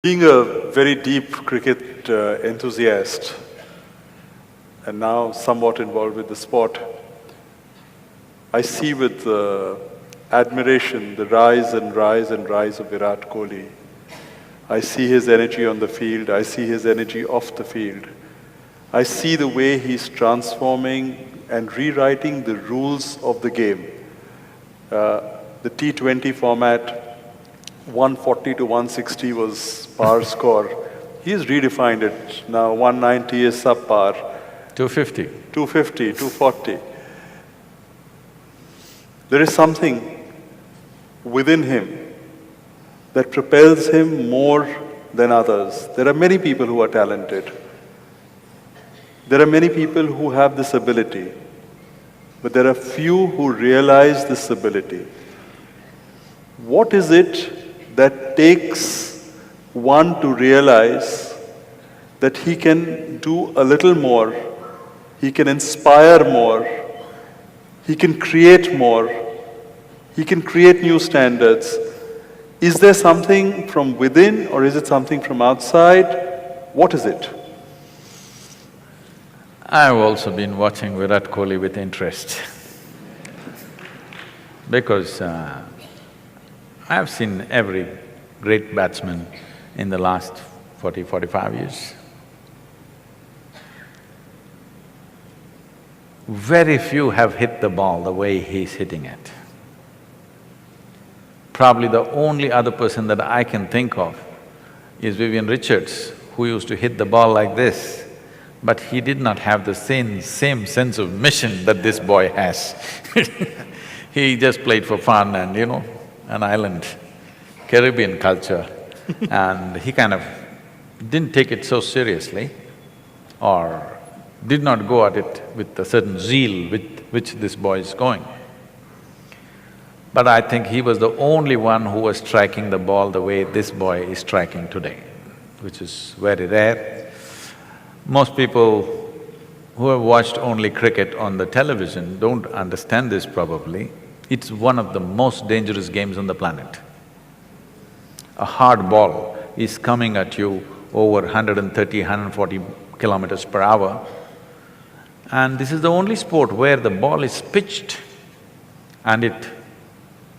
Being a very deep cricket enthusiast and now somewhat involved with the sport, I see with admiration the rise and rise and rise of Virat Kohli. I see his energy on the field, I see his energy off the field. I see the way he's transforming and rewriting the rules of the game. The T20 format, 140 to 160 was par score. He's redefined it. Now 190 is subpar. 250. 250, 240. There is something within him that propels him more than others. There are many people who are talented. There are many people who have this ability. But there are few who realize this ability. What is it that takes one to realize that he can do a little more, he can inspire more, he can create more, he can create new standards? Is there something from within or is it something from outside? What is it? I've also been watching Virat Kohli with interest because I've seen every great batsman in the last 40–45 years. Very few have hit the ball the way he's hitting it. Probably the only other person that I can think of is Vivian Richards, who used to hit the ball like this, but he did not have the same sense of mission that this boy has. He just played for fun and, an island, Caribbean culture, and he kind of didn't take it so seriously or did not go at it with a certain zeal with which this boy is going. But I think he was the only one who was striking the ball the way this boy is striking today, which is very rare. Most people who have watched only cricket on the television don't understand this probably. It's one of the most dangerous games on the planet. A hard ball is coming at you over 130, 140 kilometers per hour, and this is the only sport where the ball is pitched and it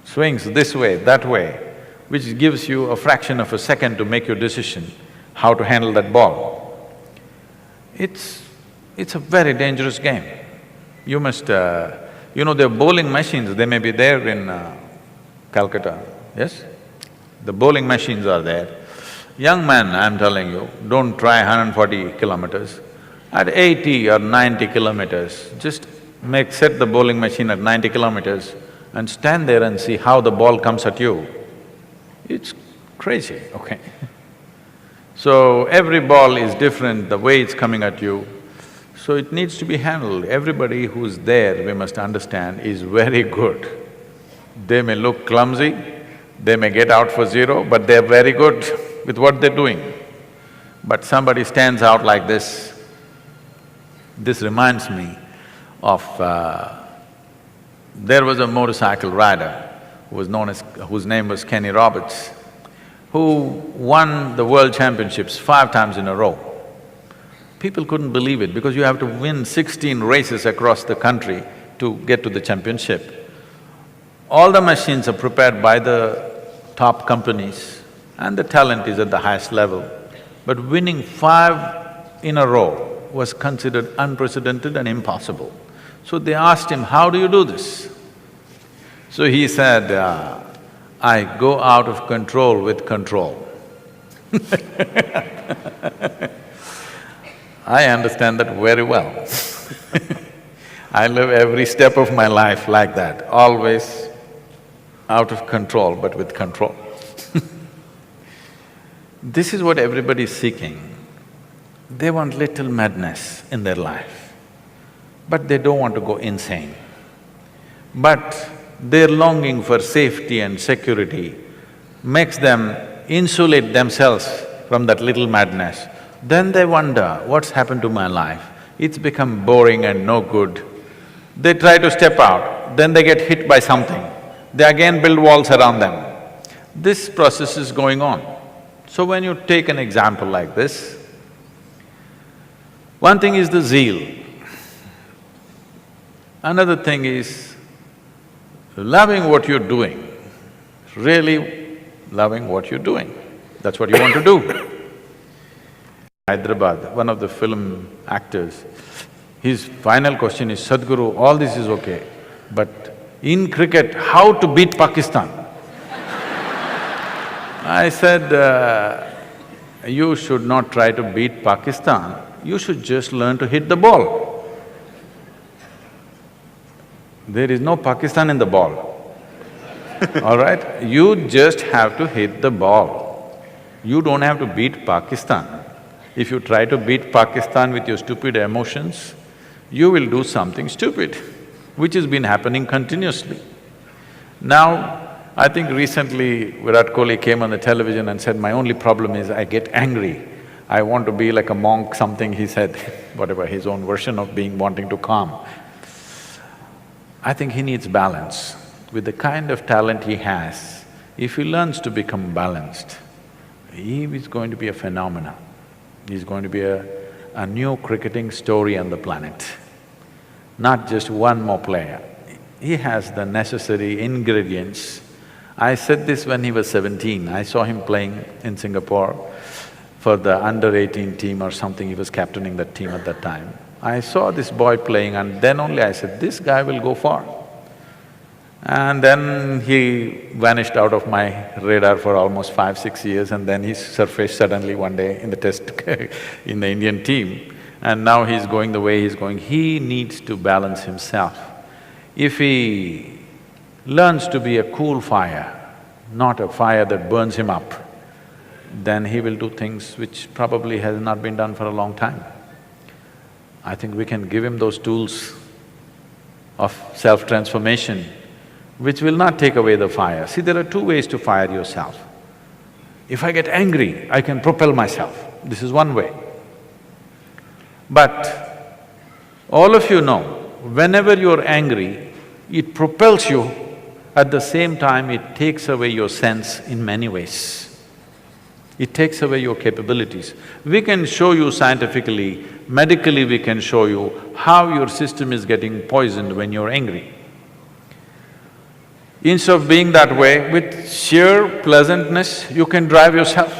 swings this way, that way, which gives you a fraction of a second to make your decision how to handle that ball. It's a very dangerous game. You must… there are bowling machines, they may be there in Calcutta, yes? The bowling machines are there. Young man, I'm telling you, don't try 140 kilometers. At 80 or 90 kilometers, just set the bowling machine at 90 kilometers and stand there and see how the ball comes at you. It's crazy, okay? So every ball is different, the way it's coming at you. So it needs to be handled. Everybody who's there, we must understand, is very good. They may look clumsy, they may get out for zero, but they're very good with what they're doing. But somebody stands out like this. This reminds me of… there was a motorcycle rider whose name was Kenny Roberts, who won the world championships 5 times in a row. People couldn't believe it because you have to win 16 races across the country to get to the championship. All the machines are prepared by the top companies and the talent is at the highest level. But winning 5 in a row was considered unprecedented and impossible. So they asked him, how do you do this? So he said, I go out of control with control. I understand that very well. I live every step of my life like that, always out of control but with control. This is what everybody is seeking. They want little madness in their life, but they don't want to go insane. But their longing for safety and security makes them insulate themselves from that little madness. Then they wonder, what's happened to my life? It's become boring and no good. They try to step out, then they get hit by something. They again build walls around them. This process is going on. So when you take an example like this, one thing is the zeal. Another thing is loving what you're doing, really loving what you're doing. That's what you want to do. Hyderabad, one of the film actors, his final question is, Sadhguru, all this is okay, but in cricket, how to beat Pakistan? I said, you should not try to beat Pakistan, you should just learn to hit the ball. There is no Pakistan in the ball, all right? You just have to hit the ball. You don't have to beat Pakistan. If you try to beat Pakistan with your stupid emotions, you will do something stupid, which has been happening continuously. Now, I think recently Virat Kohli came on the television and said, my only problem is I get angry. I want to be like a monk, something he said, whatever, his own version of being wanting to calm. I think he needs balance. With the kind of talent he has, if he learns to become balanced, he is going to be a phenomenon. He's going to be a new cricketing story on the planet, not just one more player. He has the necessary ingredients. I said this when he was 17, I saw him playing in Singapore for the under-18 team or something, he was captaining that team at that time. I saw this boy playing and then only I said, this guy will go far. And then he vanished out of my radar for almost 5–6 years and then he surfaced suddenly one day in the test in the Indian team. And now he's going the way he's going. He needs to balance himself. If he learns to be a cool fire, not a fire that burns him up, then he will do things which probably has not been done for a long time. I think we can give him those tools of self-transformation, which will not take away the fire. See, there are two ways to fire yourself. If I get angry, I can propel myself, this is one way. But all of you know, whenever you're angry, it propels you, at the same time it takes away your sense in many ways. It takes away your capabilities. We can show you scientifically, medically we can show you how your system is getting poisoned when you're angry. Instead of being that way, with sheer pleasantness, you can drive yourself.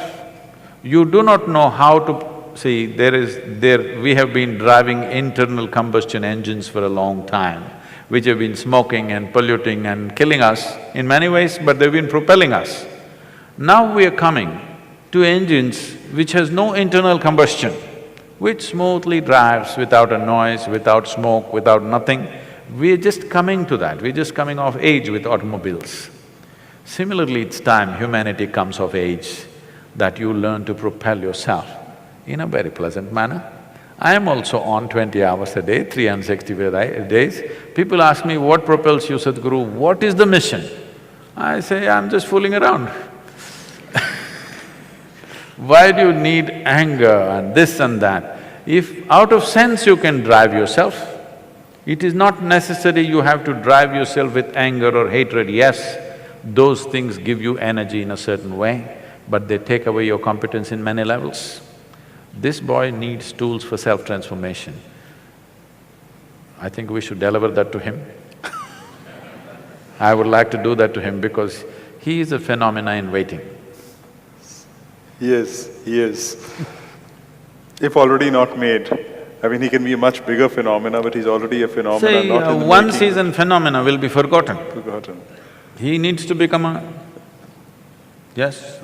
You do not know how to… See, we have been driving internal combustion engines for a long time, which have been smoking and polluting and killing us in many ways, but they've been propelling us. Now we are coming to engines which has no internal combustion, which smoothly drives without a noise, without smoke, without nothing. We're just coming to that, we're just coming of age with automobiles. Similarly, it's time humanity comes of age that you learn to propel yourself in a very pleasant manner. I am also on 20 hours a day, 365 days. People ask me, what propels you, Sadhguru? What is the mission? I say, I'm just fooling around. Why do you need anger and this and that? If out of sense you can drive yourself, it is not necessary you have to drive yourself with anger or hatred. Yes, those things give you energy in a certain way, but they take away your competence in many levels. This boy needs tools for self-transformation. I think we should deliver that to him. I would like to do that to him because he is a phenomena in waiting. Yes, he is. If already not made, I mean, he can be a much bigger phenomena, but he's already a phenomena, See, not in the one making. season phenomena will be forgotten. Forgotten. He needs to become a… Yes